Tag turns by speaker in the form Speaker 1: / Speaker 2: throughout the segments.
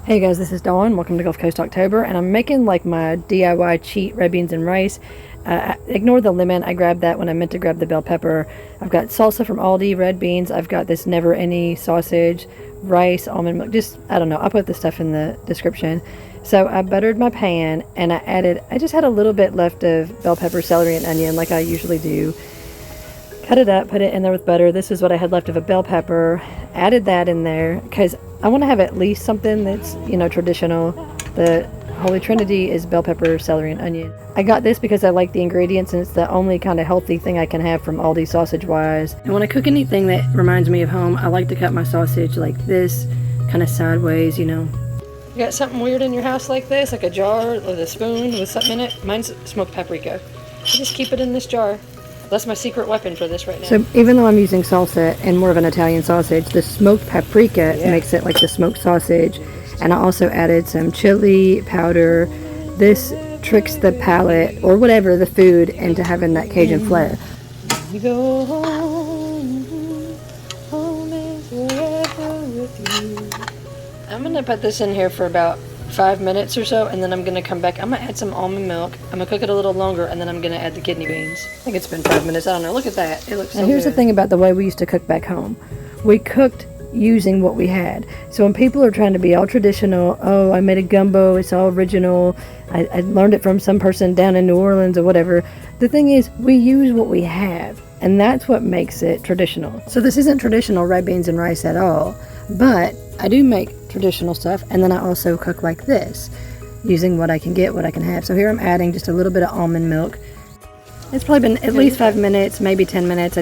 Speaker 1: Hey guys, this is Dawn. Welcome to Gulf Coast October, and I'm making like my DIY cheat red beans and rice. Ignore the lemon. I grabbed that when I meant to grab the bell pepper. I've got salsa from Aldi, red beans. I've got this never any sausage, rice, almond milk. Just, I don't know. I'll put the stuff in the description. So I buttered my pan and I just had a little bit left of bell pepper, celery, and onion like I usually do. Cut it up, put it in there with butter. This is what I had left of a bell pepper. Added that in there because I want to have at least something that's, traditional. The Holy Trinity is bell pepper, celery, and onion. I got this because I like the ingredients and it's the only kind of healthy thing I can have from Aldi sausage-wise. And when I cook anything that reminds me of home, I like to cut my sausage like this, kind of sideways, You got something weird in your house like this, like a jar with a spoon with something in it? Mine's smoked paprika. I just keep it in this jar. That's my secret weapon for this right now. So even though I'm using salsa and more of an Italian sausage, the smoked paprika makes it like the smoked sausage. And I also added some chili powder. This tricks the palate or whatever, the food, into having that Cajun flair. You go home, home is wherever with you. I'm gonna put this in here for about 5 minutes or so, and then I'm gonna come back. I'm gonna add some almond milk. I'm gonna cook it a little longer, and then I'm gonna add the kidney beans. I think it's been 5 minutes. I don't know. Look at that. It looks so good. And here's the thing about the way we used to cook back home. We cooked using what we had. So when people are trying to be all traditional, oh, I made a gumbo, it's all original, I learned it from some person down in New Orleans or whatever. The thing is, we use what we have, and that's what makes it traditional. So this isn't traditional red beans and rice at all, but I do make traditional stuff, and then I also cook like this, using what I can get, what I can have. So here I'm adding just a little bit of almond milk. It's probably been at least 5 minutes, maybe 10 minutes.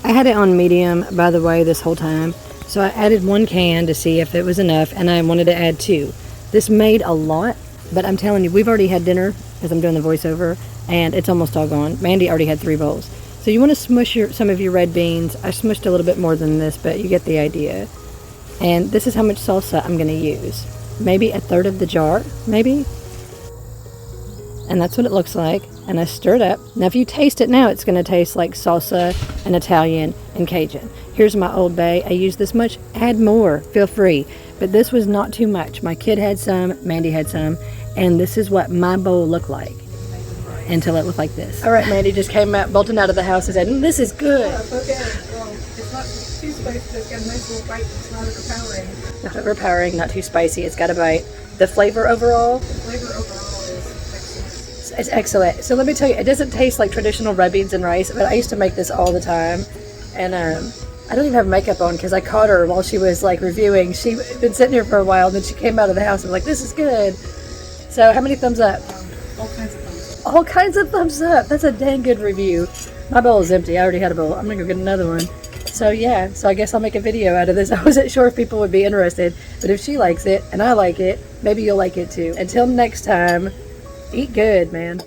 Speaker 1: I had it on medium, by the way, this whole time. So I added 1 can to see if it was enough, and I wanted to add 2. This made a lot, but I'm telling you, we've already had dinner, because I'm doing the voiceover, and it's almost all gone. Mandy already had 3 bowls. So you want to smush some of your red beans. I smushed a little bit more than this, but you get the idea. And this is how much salsa I'm going to use. Maybe a third of the jar, maybe. And that's what it looks like. And I stir it up. Now if you taste it now, it's going to taste like salsa and Italian and Cajun. Here's my Old Bay. I use this much. Add more. Feel free. But this was not too much. My kid had some. Mandy had some. And this is what my bowl looked like. Until it looked like this. All right, Mandy just came out, bolting out of the house and said, this is good.
Speaker 2: Oh, okay. Well, it's not too spicy, but it's got a nice little bite. It's not overpowering.
Speaker 1: Not overpowering, not too spicy. It's got a bite. The flavor overall?
Speaker 2: The flavor overall is excellent.
Speaker 1: It's excellent. So let me tell you, it doesn't taste like traditional red beans and rice, but I used to make this all the time. And I don't even have makeup on because I caught her while she was like reviewing. She'd been sitting here for a while, and then she came out of the house and was like, this is good. So how many thumbs up?
Speaker 2: All kinds of thumbs up.
Speaker 1: All kinds of thumbs up. That's a dang good review. My bowl is empty. I already had a bowl. I'm going to go get another one. So yeah, so I guess I'll make a video out of this. I wasn't sure if people would be interested, but if she likes it and I like it, maybe you'll like it too. Until next time, eat good, man.